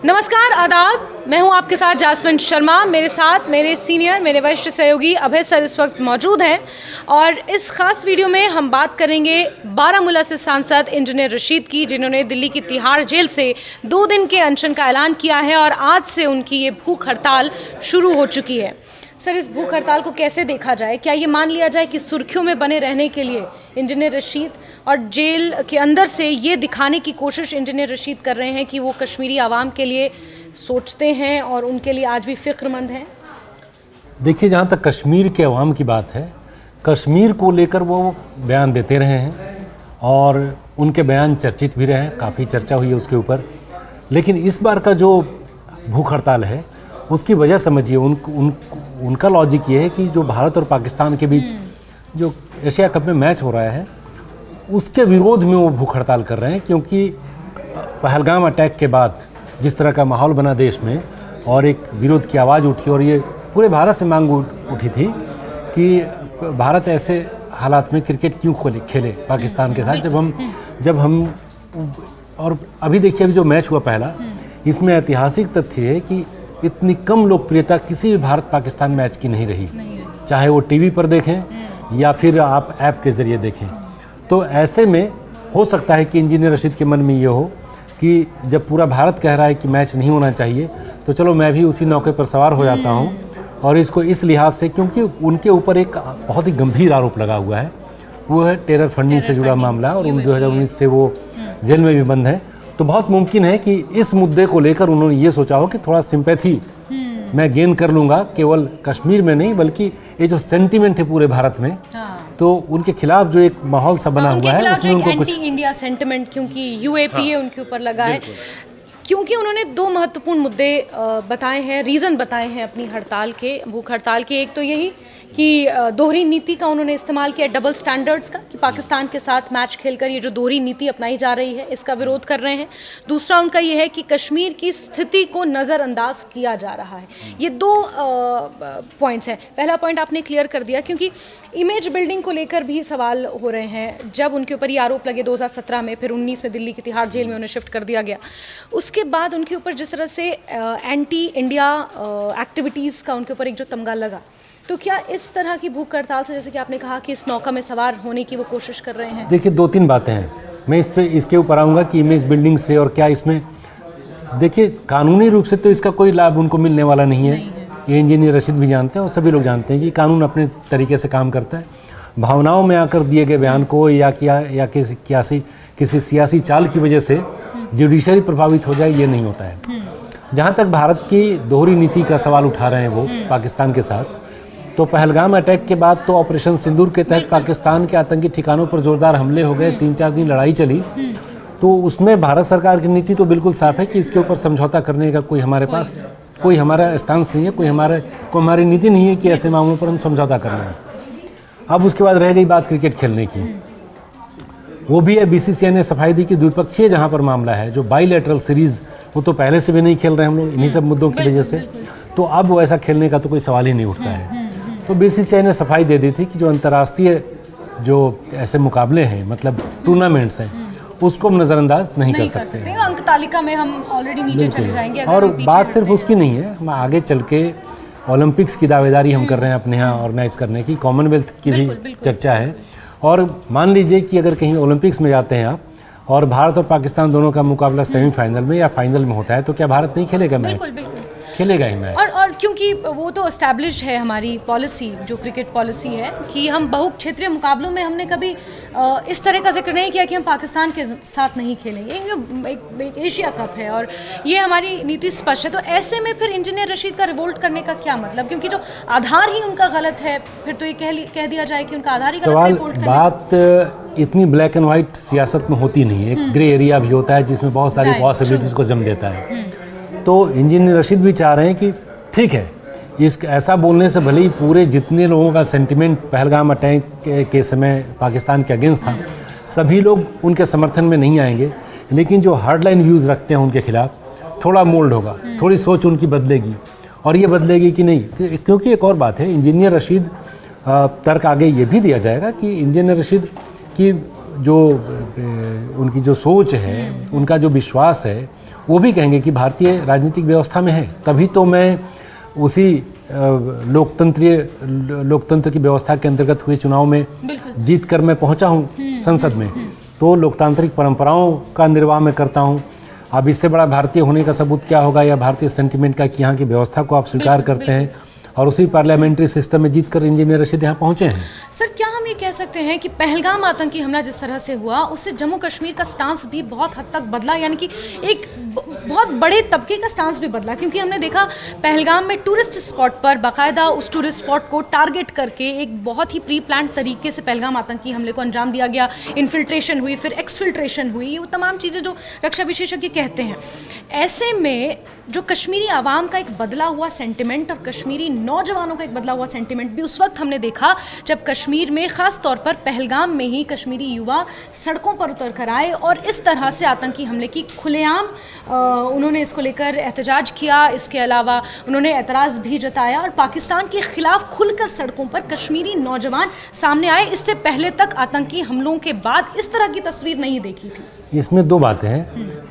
नमस्कार, आदाब। मैं हूं आपके साथ जासमिन शर्मा। मेरे साथ मेरे सीनियर, मेरे वरिष्ठ सहयोगी अभय सर इस वक्त मौजूद हैं और इस खास वीडियो में हम बात करेंगे बारामूला से सांसद इंजीनियर रशीद की, जिन्होंने दिल्ली की तिहाड़ जेल से 2 दिन के अनशन का ऐलान किया है और आज से उनकी ये भूख हड़ताल शुरू हो चुकी है। सर, इस भूख हड़ताल को कैसे देखा जाए? क्या ये मान लिया जाए कि सुर्खियों में बने रहने के लिए इंजीनियर रशीद और जेल के अंदर से ये दिखाने की कोशिश इंजीनियर रशीद कर रहे हैं कि वो कश्मीरी आवाम के लिए सोचते हैं और उनके लिए आज भी फ़िक्रमंद हैं? देखिए, जहाँ तक कश्मीर के अवाम की बात है, कश्मीर को लेकर वो बयान देते रहे हैं और उनके बयान चर्चित भी रहे हैं, काफ़ी चर्चा हुई है उसके ऊपर। लेकिन इस बार का जो भूख हड़ताल है उसकी वजह समझिए, उनका लॉजिक ये है कि जो भारत और पाकिस्तान के बीच जो एशिया कप में मैच हो रहा है उसके विरोध में वो भूख हड़ताल कर रहे हैं, क्योंकि पहलगाम अटैक के बाद जिस तरह का माहौल बना देश में और एक विरोध की आवाज़ उठी और ये पूरे भारत से मांग उठी थी कि भारत ऐसे हालात में क्रिकेट क्यों खेले पाकिस्तान के साथ, जब हम और अभी देखिए, अभी जो मैच हुआ पहला, इसमें ऐतिहासिक तथ्य है कि इतनी कम लोकप्रियता किसी भी भारत पाकिस्तान मैच की नहीं रही, चाहे वो टीवी पर देखें या फिर आप ऐप के ज़रिए देखें। तो ऐसे में हो सकता है कि इंजीनियर रशीद के मन में ये हो कि जब पूरा भारत कह रहा है कि मैच नहीं होना चाहिए, तो चलो मैं भी उसी नौके पर सवार हो जाता हूँ। और इसको इस लिहाज से, क्योंकि उनके ऊपर एक बहुत ही गंभीर आरोप लगा हुआ है, वो है टेरर फंडिंग से जुड़ा मामला, और 2019 से वो जेल में भी बंद है। तो बहुत मुमकिन है कि इस मुद्दे को लेकर उन्होंने ये सोचा हो कि थोड़ा सिंपैथी मैं गेन कर लूँगा, केवल कश्मीर में नहीं बल्कि ये जो सेंटीमेंट है पूरे भारत में, तो उनके खिलाफ जो एक माहौल सा बना हुआ है उसमें उनको कुछ एंटी इंडिया सेंटिमेंट, क्योंकि यूएपीए उनके ऊपर लगा है, क्योंकि उन्होंने 2 महत्वपूर्ण मुद्दे बताए हैं, रीज़न बताए हैं अपनी हड़ताल के, भूख हड़ताल के। एक तो यही कि दोहरी नीति का उन्होंने इस्तेमाल किया, डबल स्टैंडर्ड्स का, कि पाकिस्तान के साथ मैच खेलकर ये जो दोहरी नीति अपनाई जा रही है इसका विरोध कर रहे हैं। दूसरा उनका ये है कि कश्मीर की स्थिति को नज़रअंदाज किया जा रहा है। ये 2 पॉइंट्स हैं। पहला पॉइंट आपने क्लियर कर दिया, क्योंकि इमेज बिल्डिंग को लेकर भी सवाल हो रहे हैं। जब उनके ऊपर ये आरोप लगे 2017 में, फिर 19 में दिल्ली की तिहाड़ जेल में उन्हें शिफ्ट कर दिया गया, उसके बाद उनके ऊपर जिस तरह से एंटी इंडिया एक्टिविटीज़ का उनके ऊपर एक जो तमगा लगा, तो क्या इस तरह की भूख हड़ताल से, जैसे कि आपने कहा कि इस नौका में सवार होने की वो कोशिश कर रहे हैं? देखिए, 2-3 बातें हैं। मैं इसके ऊपर आऊँगा कि इमेज बिल्डिंग से और क्या इसमें, देखिए कानूनी रूप से तो इसका कोई लाभ उनको मिलने वाला नहीं है। ये इंजीनियर रशीद भी जानते हैं और सभी लोग जानते हैं कि कानून अपने तरीके से काम करता है। भावनाओं में आकर दिए गए बयान को या किसी सियासी चाल की वजह से जुडिशरी प्रभावित हो जाए, ये नहीं होता है। जहाँ तक भारत की दोहरी नीति का सवाल उठा रहे हैं वो पाकिस्तान के साथ, तो पहलगाम अटैक के बाद तो ऑपरेशन सिंदूर के तहत पाकिस्तान के आतंकी ठिकानों पर जोरदार हमले हो गए, 3-4 दिन लड़ाई चली। तो उसमें भारत सरकार की नीति तो बिल्कुल साफ है कि इसके ऊपर समझौता करने का कोई हमारे पास कोई हमारा स्टांस नहीं है, कोई हमारी नीति नहीं है कि ऐसे मामलों पर हम समझौता करना है। अब उसके बाद रह गई बात क्रिकेट खेलने की, वो भी है बीसीसीआई ने सफाई दी कि द्विपक्षीय जहाँ पर मामला है, जो बाईलैटरल सीरीज़, वो तो पहले से भी नहीं खेल रहे हम लोग इन्हीं सब मुद्दों की वजह से, तो अब वैसा खेलने का तो कोई सवाल ही नहीं उठता है। तो बीसीसीआई ने सफाई दे दी थी कि जो अंतर्राष्ट्रीय जो ऐसे मुकाबले हैं, मतलब टूर्नामेंट्स हैं, उसको हम नज़रअंदाज नहीं कर सकते। अंक तालिका में हम ऑलरेडी नीचे चले जाएंगे। और बात सिर्फ उसकी नहीं है, हम आगे चल के ओलंपिक्स की दावेदारी हम कर रहे हैं अपने यहाँ ऑर्गेनाइज करने की, कॉमनवेल्थ की भी चर्चा है। और मान लीजिए कि अगर कहीं ओलंपिक्स में जाते हैं आप और भारत और पाकिस्तान दोनों का मुकाबला सेमीफाइनल में या फाइनल में होता है, तो क्या भारत नहीं खेलेगा मैच? खेलेगा ही मैच। और क्योंकि वो तो एस्टैब्लिश है हमारी पॉलिसी, जो क्रिकेट पॉलिसी है, कि हम बहुक्षेत्रीय मुकाबलों में हमने कभी इस तरह का जिक्र नहीं किया कि हम पाकिस्तान के साथ नहीं खेलेंगे। ये एक एशिया कप है और ये हमारी नीति स्पष्ट है। तो ऐसे में फिर इंजीनियर रशीद का रिवोल्ट करने का क्या मतलब? क्योंकि जो आधार ही उनका गलत है, फिर तो ये कह दिया जाए कि उनका आधार ही गलत है। रिवोल्ट करने बात इतनी ब्लैक एंड वाइट सियासत में होती नहीं है, एक ग्रे एरिया भी होता है जिसमें बहुत सारी पॉसिबिलिटीज़ को जन्म देता है। तो इंजीनियर रशीद भी चाह रहे हैं कि ठीक है, ऐसा बोलने से भले ही पूरे जितने लोगों का सेंटिमेंट पहलगाम अटैक के समय पाकिस्तान के अगेंस्ट था, सभी लोग उनके समर्थन में नहीं आएंगे, लेकिन जो हार्डलाइन व्यूज़ रखते हैं उनके खिलाफ थोड़ा मोल्ड होगा, थोड़ी सोच उनकी बदलेगी। और ये बदलेगी कि नहीं, क्योंकि एक और बात है, इंजीनियर रशीद तर्क आगे ये भी दिया जाएगा कि इंजीनियर रशीद की जो उनकी जो सोच है, उनका जो विश्वास है, वो भी कहेंगे कि भारतीय राजनीतिक व्यवस्था में है, तभी तो मैं उसी लोकतंत्र की व्यवस्था के अंतर्गत हुए चुनाव में जीत कर मैं पहुंचा हूं संसद में। तो लोकतांत्रिक परंपराओं का निर्वाह मैं करता हूं। अब इससे बड़ा भारतीय होने का सबूत क्या होगा, या भारतीय सेंटिमेंट का कि यहाँ की व्यवस्था को आप स्वीकार करते हैं, और उसी पार्लियामेंट्री सिस्टम में जीतकर इंजीनियर रशीद यहाँ पहुंचे हैं। सर, क्या हम ये कह सकते हैं कि पहलगाम आतंकी हमला जिस तरह से हुआ उससे जम्मू कश्मीर का स्टांस भी बहुत हद तक बदला, यानी कि एक बहुत बड़े तबके का स्टांस भी बदला, क्योंकि हमने देखा पहलगाम में टूरिस्ट स्पॉट पर बाकायदा उस टूरिस्ट स्पॉट को टारगेट करके एक बहुत ही प्री प्लान तरीके से पहलगाम आतंकी हमले को अंजाम दिया गया। इन्फिल्ट्रेशन हुई, फिर एक्सफिल्ट्रेशन हुई, वो तमाम चीज़ें जो रक्षा विशेषज्ञ कहते हैं। ऐसे में जो कश्मीरी आवाम का एक बदला हुआ सेंटिमेंट और कश्मीरी नौजवानों का एक बदला हुआ सेंटिमेंट भी उस वक्त हमने देखा जब कश्मीर में ख़ास तौर पर पहलगाम में ही कश्मीरी युवा सड़कों पर उतर कर आए और इस तरह से आतंकी हमले की खुलेआम उन्होंने इसको लेकर एहतजाज किया। इसके अलावा उन्होंने एतराज़ भी जताया और पाकिस्तान के खिलाफ खुलकर सड़कों पर कश्मीरी नौजवान सामने आए। इससे पहले तक आतंकी हमलों के बाद इस तरह की तस्वीर नहीं देखी थी। इसमें दो बातें हैं।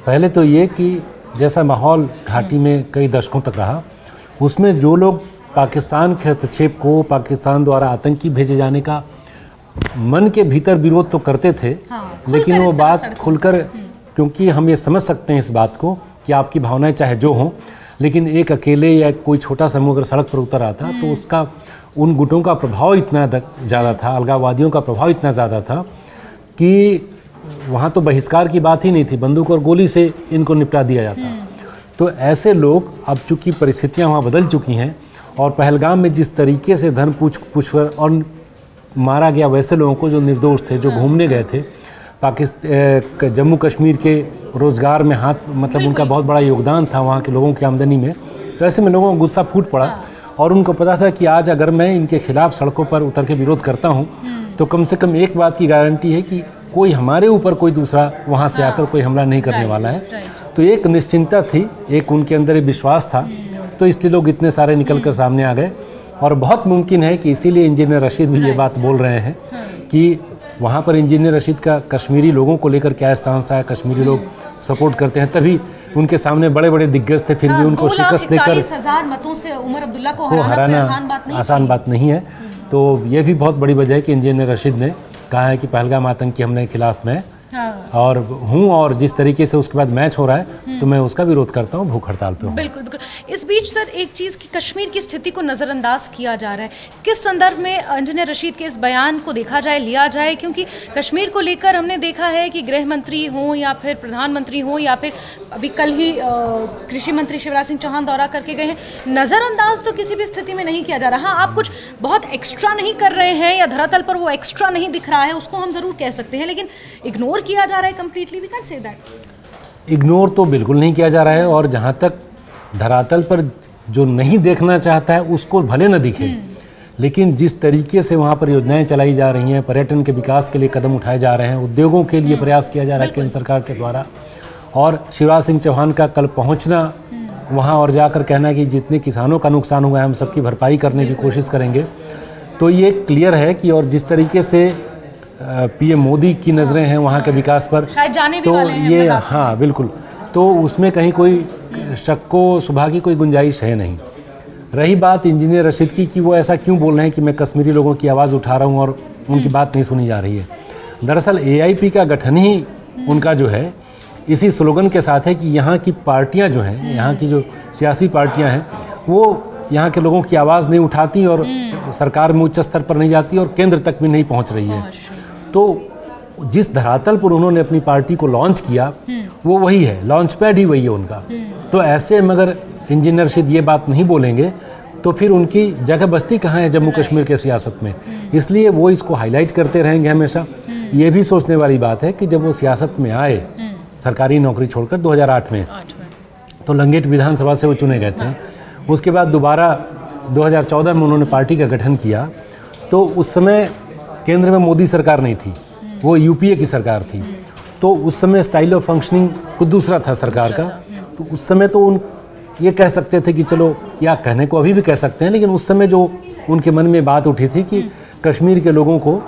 पहले तो ये कि जैसा माहौल घाटी में कई दशकों तक रहा, उसमें जो लोग पाकिस्तान के हस्तक्षेप को, पाकिस्तान द्वारा आतंकी भेजे जाने का मन के भीतर विरोध तो करते थे, लेकिन वो बात खुलकर, क्योंकि हम ये समझ सकते हैं इस बात को कि आपकी भावनाएं चाहे जो हों, लेकिन एक अकेले या कोई छोटा समूह अगर सड़क पर उतर आता तो उसका उन गुटों का प्रभाव इतना ज़्यादा था, अलगाववादियों का प्रभाव इतना ज़्यादा था कि वहाँ तो बहिष्कार की बात ही नहीं थी, बंदूक और गोली से इनको निपटा दिया जाता। तो ऐसे लोग, अब चूँकि परिस्थितियाँ वहाँ बदल चुकी हैं और पहलगाम में जिस तरीके से धन पूछ और मारा गया वैसे लोगों को जो निर्दोष थे, जो घूमने गए थे, जम्मू कश्मीर के रोज़गार में हाथ, मतलब उनका बहुत बड़ा योगदान था वहाँ के लोगों की आमदनी में, तो ऐसे में लोगों को गुस्सा फूट पड़ा और उनको पता था कि आज अगर मैं इनके खिलाफ सड़कों पर उतर के विरोध करता हूँ तो कम से कम एक बात की गारंटी है कि कोई हमारे ऊपर कोई दूसरा वहाँ से आकर कोई हमला नहीं करने वाला है। तो एक निश्चिंतता थी, एक उनके अंदर एक विश्वास था, तो इसलिए लोग इतने सारे निकल कर सामने आ गए। और बहुत मुमकिन है कि इसीलिए इंजीनियर रशीद भी ये बात बोल रहे हैं कि वहाँ पर इंजीनियर रशीद का कश्मीरी लोगों को लेकर क्या स्टांस है, कश्मीरी लोग सपोर्ट करते हैं, तभी उनके सामने बड़े बड़े दिग्गज थे, फिर भी उनको शिकस्त देकर 2,41,000 मतों से उमर अब्दुल्ला को हराना आसान बात नहीं है। तो ये भी बहुत बड़ी वजह है कि इंजीनियर रशीद ने कहा है कि पहलगाम आतंकी हमले के खिलाफ मैं और हूँ, और जिस तरीके से उसके बाद मैच हो रहा है तो मैं उसका विरोध करता हूँ, भूख हड़ताल पे हूँ। बिल्कुल बिल्कुल। इस बीच सर एक चीज़ की कश्मीर की स्थिति को नज़रअंदाज किया जा रहा है, किस संदर्भ में इंजीनियर रशीद के इस बयान को देखा जाए, लिया जाए, क्योंकि कश्मीर को लेकर हमने देखा है कि गृह मंत्री हों या फिर प्रधानमंत्री हों या फिर अभी कल ही कृषि मंत्री शिवराज सिंह चौहान दौरा करके गए हैं, नज़रअंदाज तो किसी भी स्थिति में नहीं किया जा रहा। आप कुछ बहुत एक्स्ट्रा नहीं कर रहे हैं या धरातल पर वो एक्स्ट्रा नहीं दिख रहा है, उसको हम ज़रूर कह सकते हैं, लेकिन इग्नोर किया जा रहा है completely, we can say that. Ignore तो बिल्कुल नहीं किया जा रहा है, और जहाँ तक धरातल पर जो नहीं देखना चाहता है उसको भले न दिखे, लेकिन जिस तरीके से वहाँ पर योजनाएं चलाई जा रही हैं, पर्यटन के विकास के लिए कदम उठाए जा रहे हैं, उद्योगों के लिए प्रयास किया जा रहा है केंद्र सरकार के द्वारा, और शिवराज सिंह चौहान का कल पहुँचना वहाँ और जाकर कहना कि जितने किसानों का नुकसान हुआ है हम सबकी भरपाई करने की कोशिश करेंगे, तो ये क्लियर है कि, और जिस तरीके से पीएम मोदी की नज़रें हैं वहाँ के विकास पर, शायद जाने भी तो वाले हैं ये हाँ बिल्कुल, तो उसमें कहीं कोई शक को सुबह की कोई गुंजाइश है नहीं। रही बात इंजीनियर रशीद की कि वो ऐसा क्यों बोल रहे हैं कि मैं कश्मीरी लोगों की आवाज़ उठा रहा हूँ और उनकी बात नहीं सुनी जा रही है, दरअसल AIP का गठन ही उनका जो है इसी स्लोगन के साथ है कि यहाँ की पार्टियाँ जो हैं, यहाँ की जो सियासी पार्टियाँ हैं, वो यहाँ के लोगों की आवाज़ नहीं उठाती और सरकार में उच्च स्तर पर नहीं जाती और केंद्र तक भी नहीं पहुँच रही है। तो जिस धरातल पर उन्होंने अपनी पार्टी को लॉन्च किया वो वही है, लॉन्च पैड ही वही है उनका। तो ऐसे मगर इंजीनियर रशीद ये बात नहीं बोलेंगे तो फिर उनकी जगह बस्ती कहाँ है जम्मू कश्मीर के सियासत में, इसलिए वो इसको हाईलाइट करते रहेंगे हमेशा। ये भी सोचने वाली बात है कि जब वो सियासत में आए सरकारी नौकरी छोड़कर 2008 में, तो लंगेट विधानसभा से वो चुने गए थे। उसके बाद दोबारा 2014 में उन्होंने पार्टी का गठन किया, तो उस समय केंद्र में मोदी सरकार नहीं थी, वो UPA की सरकार थी, तो उस समय स्टाइल ऑफ फंक्शनिंग कुछ दूसरा था सरकार का। तो उस समय तो उन ये कह सकते थे कि चलो, या कहने को अभी भी कह सकते हैं, लेकिन उस समय जो उनके मन में बात उठी थी कि कश्मीर के लोगों को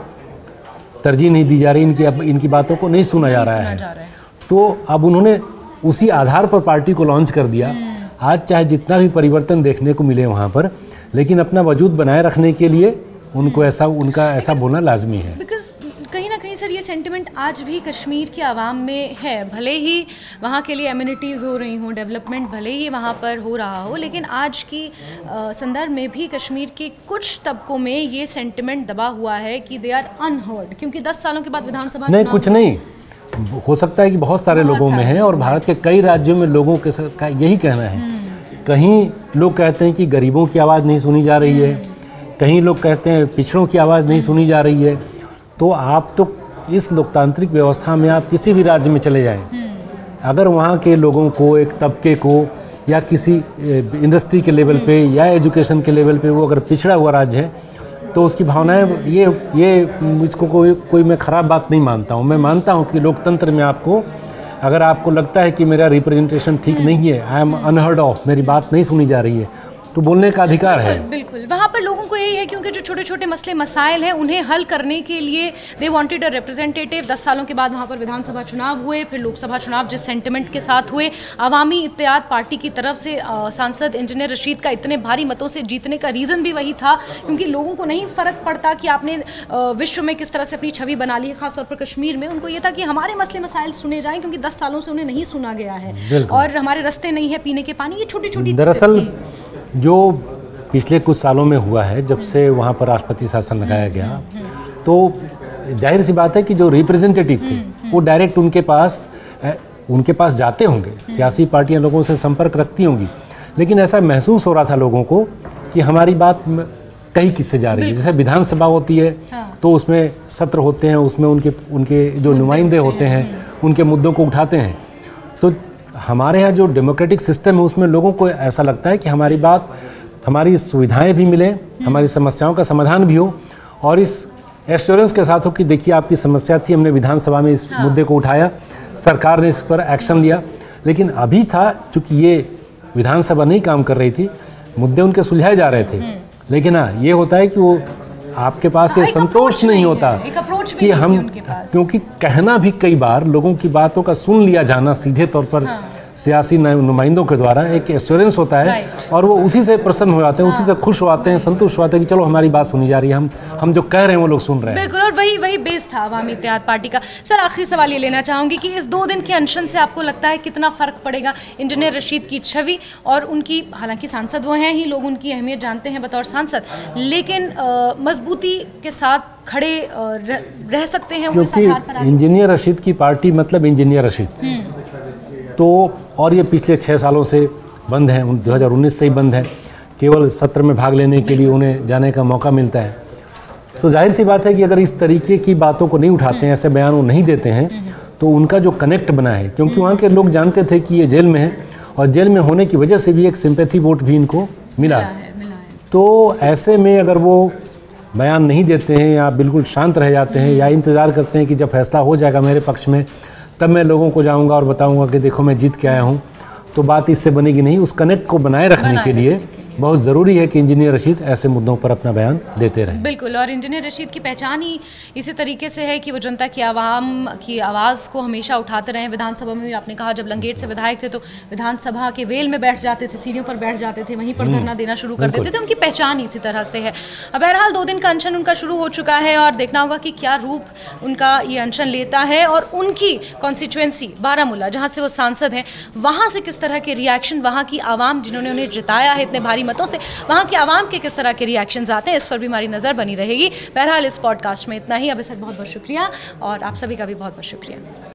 तरजीह नहीं दी जा रही, इनकी बातों को नहीं सुना जा रहा है। तो अब उन्होंने उसी आधार पर पार्टी को लॉन्च कर दिया। आज चाहे जितना भी परिवर्तन देखने को मिले वहाँ पर, लेकिन अपना वजूद बनाए रखने के लिए उनको उनका ऐसा बोलना लाजमी है। बिकॉज कहीं ना कहीं सर ये सेंटिमेंट आज भी कश्मीर की आवाम में है, भले ही वहाँ के लिए एमिनिटीज़ हो रही हों, डेवलपमेंट भले ही वहाँ पर हो रहा हो, लेकिन आज की संदर्भ में भी कश्मीर के कुछ तबकों में ये सेंटिमेंट दबा हुआ है कि दे आर अनहर्ड, क्योंकि 10 सालों के बाद विधानसभा नहीं, कुछ नहीं हो सकता है कि बहुत सारे लोगों में है, और भारत के कई राज्यों में लोगों के का यही कहना है। कहीं लोग कहते हैं कि गरीबों की आवाज़ नहीं सुनी जा रही है, कहीं लोग कहते हैं पिछड़ों की आवाज़ नहीं सुनी जा रही है। तो आप तो इस लोकतांत्रिक व्यवस्था में आप किसी भी राज्य में चले जाएं, अगर वहाँ के लोगों को, एक तबके को, या किसी इंडस्ट्री के लेवल पे या एजुकेशन के लेवल पे वो अगर पिछड़ा हुआ राज्य है, तो उसकी भावनाएं ये इसको कोई मैं ख़राब बात नहीं मानता हूँ। मैं मानता हूँ कि लोकतंत्र में आपको, अगर आपको लगता है कि मेरा रिप्रेजेंटेशन ठीक नहीं है, आई एम अनहर्ड ऑफ, मेरी बात नहीं सुनी जा रही है, तो बोलने का अधिकार है। बिल्कुल, वहाँ पर लोगों को यही है, क्योंकि जो छोटे छोटे मसले मसाइल हैं उन्हें हल करने के लिए दे वांटेड अ रिप्रेजेंटेटिव। 10 सालों के बाद वहाँ पर विधानसभा चुनाव हुए, फिर लोकसभा चुनाव जिस सेंटिमेंट के साथ हुए, अवामी इत्तेहाद पार्टी की तरफ से सांसद इंजीनियर रशीद का इतने भारी मतों से जीतने का रीज़न भी वही था, क्योंकि लोगों को नहीं फ़र्क पड़ता कि आपने विश्व में किस तरह से अपनी छवि बना ली है। खासतौर पर कश्मीर में उनको ये था कि हमारे मसले मसाइल सुने जाएँ, क्योंकि 10 सालों से उन्हें नहीं सुना गया है, और हमारे रास्ते नहीं है पीने के पानी, ये छोटी छोटी। दरअसल जो पिछले कुछ सालों में हुआ है, जब से वहाँ पर राष्ट्रपति शासन लगाया गया, तो जाहिर सी बात है कि जो रिप्रेजेंटेटिव थे वो डायरेक्ट उनके पास जाते होंगे, सियासी पार्टियां लोगों से संपर्क रखती होंगी, लेकिन ऐसा महसूस हो रहा था लोगों को कि हमारी बात कहीं किससे जा रही है। जैसे विधानसभा होती है तो उसमें सत्र होते हैं, उसमें उनके जो नुमाइंदे होते हैं उनके मुद्दों को उठाते हैं। तो हमारे यहाँ जो डेमोक्रेटिक सिस्टम है उसमें लोगों को ऐसा लगता है कि हमारी बात, हमारी सुविधाएं भी मिले, हमारी समस्याओं का समाधान भी हो, और इस एश्योरेंस के साथ हो कि देखिए आपकी समस्या थी, हमने विधानसभा में इस मुद्दे को उठाया, सरकार ने इस पर एक्शन लिया। लेकिन अभी था, चूँकि ये विधानसभा नहीं काम कर रही थी, मुद्दे उनके सुलझाए जा रहे थे, लेकिन हाँ ये होता है कि वो आपके पास ये संतोष नहीं होता कि हम, क्योंकि कहना भी कई बार लोगों की बातों का सुन लिया जाना सीधे तौर पर सियासी नुमाइंदों के द्वारा एक एश्योरेंस होता है, और वो उसी से प्रसन्न हो जाते हैं, उसी से खुश हो आते हैं, संतुष्ट हो आते हैं कि चलो हमारी बात सुनी जा रही है, हम जो कह रहे हैं वो लोग सुन रहे हैं। बिल्कुल, और वही बेस था अवामी इत्तेहाद पार्टी का। सर, आखिरी सवाल ये लेना चाहूँगी कि इस 2 दिन के अनशन से आपको लगता है कितना फ़र्क पड़ेगा इंजीनियर रशीद की छवि और उनकी, हालांकि सांसद वो हैं ही, लोग उनकी अहमियत जानते हैं बतौर सांसद, लेकिन मजबूती के साथ खड़े रह सकते हैं वो इस आधार पर? क्योंकि इंजीनियर रशीद की पार्टी मतलब इंजीनियर रशीद, तो और ये पिछले 6 सालों से बंद है, 2019 से ही बंद है, केवल सत्र में भाग लेने के लिए उन्हें जाने का मौका मिलता है। तो जाहिर सी बात है कि अगर इस तरीके की बातों को नहीं उठाते हैं, ऐसे बयान वो नहीं देते हैं, तो उनका जो कनेक्ट बना है, क्योंकि वहाँ के लोग जानते थे कि ये जेल में है, और जेल में होने की वजह से भी एक सिंपैथी वोट भी इनको मिला है। तो ऐसे में अगर वो बयान नहीं देते हैं या बिल्कुल शांत रह जाते हैं, या इंतज़ार करते हैं कि जब फैसला हो जाएगा मेरे पक्ष में तब मैं लोगों को जाऊंगा और बताऊंगा कि देखो मैं जीत के आया हूं, तो बात इससे बनेगी नहीं। उस कनेक्ट को बनाए रखने के लिए बहुत ज़रूरी है कि इंजीनियर रशीद ऐसे मुद्दों पर अपना बयान देते रहें। बिल्कुल, और इंजीनियर रशीद की पहचान ही इसी तरीके से है कि वो जनता की आवाम की आवाज़ को हमेशा उठाते रहे। विधानसभा में भी आपने कहा, जब लंगेट से विधायक थे तो विधानसभा के वेल में बैठ जाते थे, सीढ़ियों पर बैठ जाते थे, वहीं पर धरना देना शुरू कर देते थे। उनकी पहचान इसी तरह से है। अब बहरहाल 2 दिन का अनशन उनका शुरू हो चुका है, और देखना होगा कि क्या रूप उनका ये अनशन लेता है, और उनकी कॉन्स्टिट्यूएंसी बारामूला, जहाँ से वो सांसद हैं, वहाँ से किस तरह के रिएक्शन, वहाँ की आवाम जिन्होंने उन्हें जिताया है इतने भारी मतों से, वहाँ के आवाम के किस तरह के रिएक्शंस आते हैं, इस पर भी हमारी नज़र बनी रहेगी। बहरहाल इस पॉडकास्ट में इतना ही। अब सर बहुत बहुत शुक्रिया, और आप सभी का भी बहुत बहुत शुक्रिया।